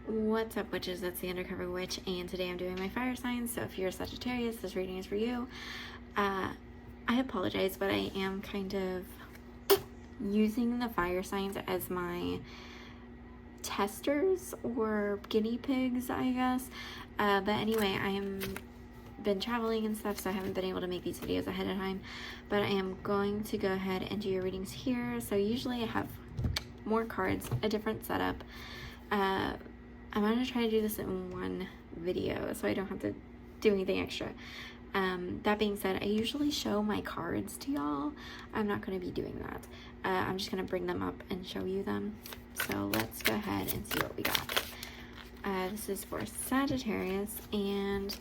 What's up, witches? That's the Undercover Witch, and today I'm doing my fire signs. So if you're a Sagittarius, this reading is for you. I apologize, but I am kind of using the fire signs as my testers or guinea pigs, I guess. But anyway, I am been traveling and stuff, so I haven't been able to make these videos ahead of time. But I am going to go ahead and do your readings here. So usually I have more cards, a different setup. I'm going to try to do this in one video so I don't have to do anything extra. That being said, I usually show my cards to y'all. I'm not going to be doing that. I'm just going to bring them up and show you them. So let's go ahead and see what we got. This is for Sagittarius, and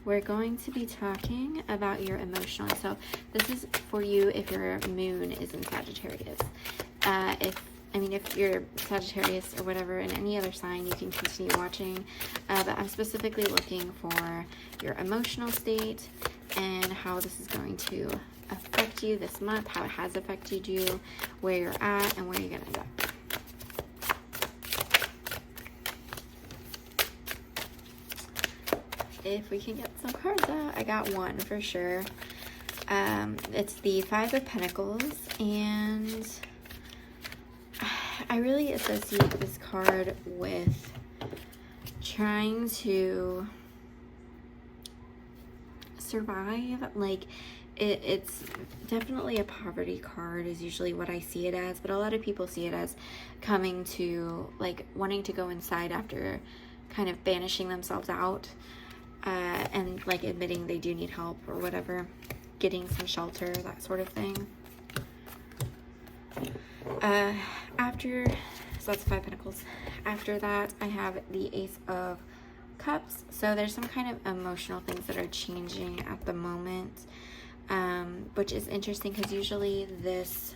we're going to be talking about your emotional. So this is for you if your moon is in Sagittarius. If you're Sagittarius or whatever in any other sign, you can continue watching. But I'm specifically looking for your emotional state and how this is going to affect you this month, how it has affected you, where you're at, and where you're going to end up. If we can get some cards out, I got one for sure. It's the Five of Pentacles, and I really associate this card with trying to survive. Like, it's definitely a poverty card is usually what I see it as, but a lot of people see it as coming to, like, wanting to go inside after kind of banishing themselves out, and like admitting they do need help or whatever, getting some shelter, that sort of thing. So that's Five Pentacles. After that, I have the Ace of Cups. So there's some kind of emotional things that are changing at the moment, which is interesting because usually this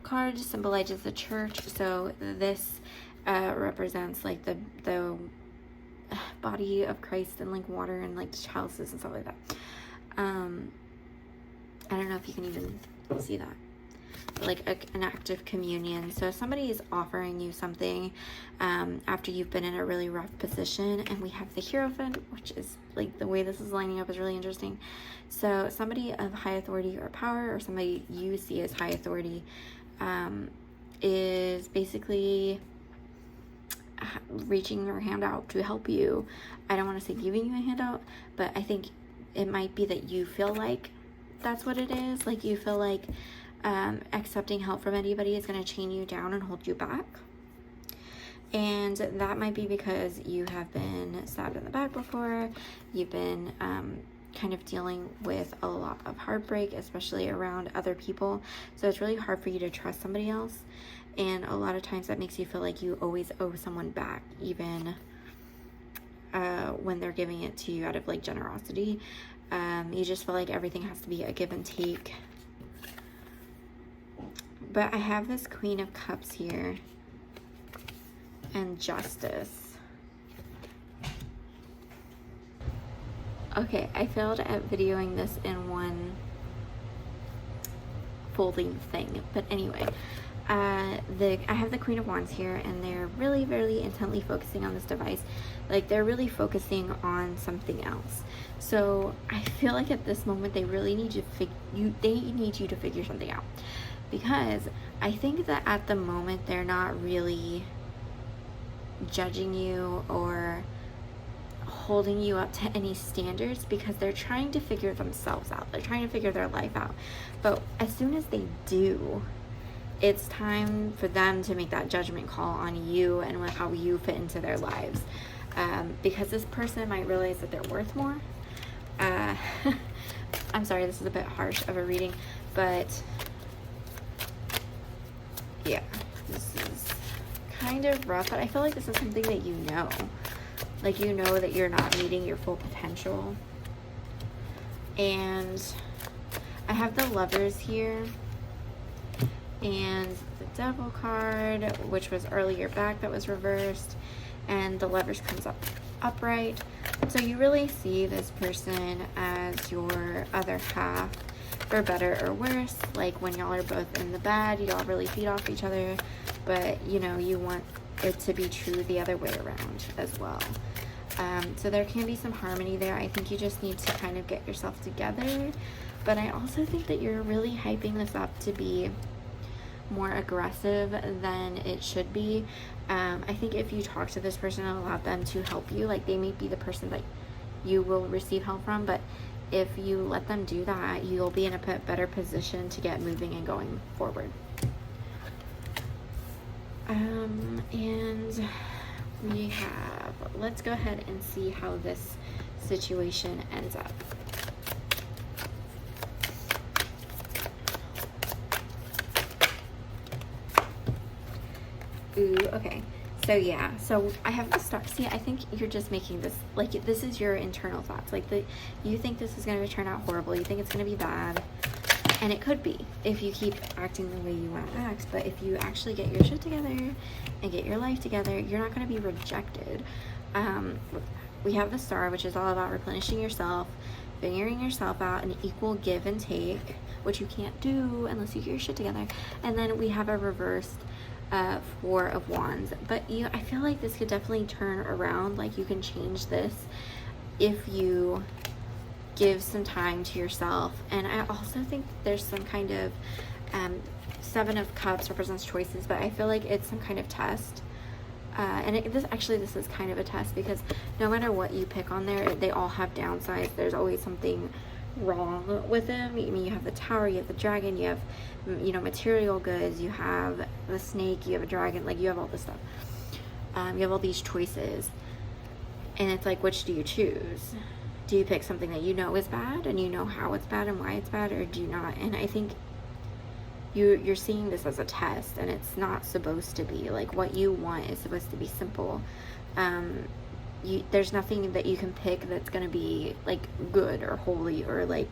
card symbolizes the church. So this represents like the body of Christ and like water and like chalices and stuff like that. I don't know if you can even see that. Like an act of communion. So somebody is offering you something after you've been in a really rough position, and we have the Hierophant, which is like the way this is lining up is really interesting. So somebody of high authority or power, or somebody you see as high authority, is basically reaching their hand out to help you. I don't want to say giving you a handout, but I think it might be that you feel like that's what it is. Like you feel like accepting help from anybody is going to chain you down and hold you back. And that might be because you have been stabbed in the back before. You've been kind of dealing with a lot of heartbreak, especially around other people. So it's really hard for you to trust somebody else. And a lot of times that makes you feel like you always owe someone back, even when they're giving it to you out of like generosity. You just feel like everything has to be a give and take. But I have this Queen of Cups here and Justice. Okay, I failed at videoing this in one full-length thing. But anyway, I have the Queen of Wands here, and they're really, really intently focusing on this device. Like, they're really focusing on something else. So I feel like at this moment they really need you to figure something out. Because I think that at the moment they're not really judging you or holding you up to any standards, because they're trying to figure themselves out. They're trying to figure their life out. But as soon as they do, it's time for them to make that judgment call on you and how you fit into their lives. Because this person might realize that they're worth more. I'm sorry, this is a bit harsh of a reading, but yeah, this is kind of rough, but I feel like this is something that you know. Like, you know that you're not meeting your full potential. And I have the Lovers here, and the Devil card, which was earlier back, that was reversed, and the Lovers comes up upright. So you really see this person as your other half, for better or worse. Like, when y'all are both in the bad, y'all really feed off each other, but you know, you want it to be true the other way around as well. So there can be some harmony there. I think you just need to kind of get yourself together. But I also think that you're really hyping this up to be more aggressive than it should be. I think if you talk to this person and allow them to help you, like they may be the person that you will receive help from, but if you let them do that, you'll be in a better position to get moving and going forward. And we have, let's go ahead and see how this situation ends up. Ooh, okay. So yeah, so I have to start. See, I think you're just making this, like, this is your internal thoughts. Like, you think this is going to turn out horrible. You think it's going to be bad. And it could be if you keep acting the way you want to act. But if you actually get your shit together and get your life together, you're not going to be rejected. We have the Star, which is all about replenishing yourself, figuring yourself out, an equal give and take, which you can't do unless you get your shit together. And then we have a reversed Four of Wands. But I feel like this could definitely turn around. Like, you can change this if you give some time to yourself. And I also think there's some kind of Seven of Cups represents choices, but I feel like it's some kind of test. And this is kind of a test, because no matter what you pick on there, they all have downsides. There's always something wrong with them. I mean, you have the Tower, you have the Dragon, you have, you know, material goods, you have the Snake, you have a Dragon, like, you have all this stuff. You have all these choices, and it's like, which do you choose? Do you pick something that you know is bad and you know how it's bad and why it's bad, or do you not? And I think you're seeing this as a test, and it's not supposed to be. Like, what you want is supposed to be simple. There's nothing that you can pick that's going to be like good or holy or like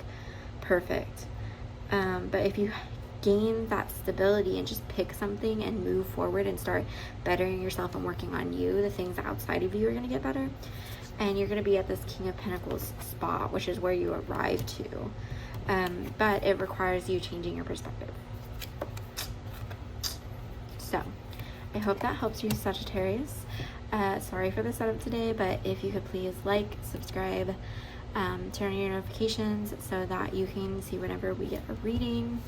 perfect. But if you gain that stability and just pick something and move forward and start bettering yourself and working on you, the things outside of you are going to get better. And you're going to be at this King of Pentacles spot, which is where you arrive to. But it requires you changing your perspective. So, I hope that helps you, Sagittarius. Sorry for the setup today, but if you could please like, subscribe, turn on your notifications so that you can see whenever we get a reading.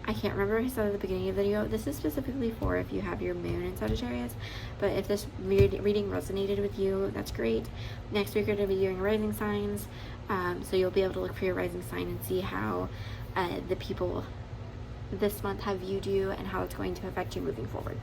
I can't remember if I said at the beginning of the video, this is specifically for if you have your moon in Sagittarius, but if this reading resonated with you, that's great. Next week we're going to be doing rising signs, so you'll be able to look for your rising sign and see how the people this month have viewed you and how it's going to affect you moving forward.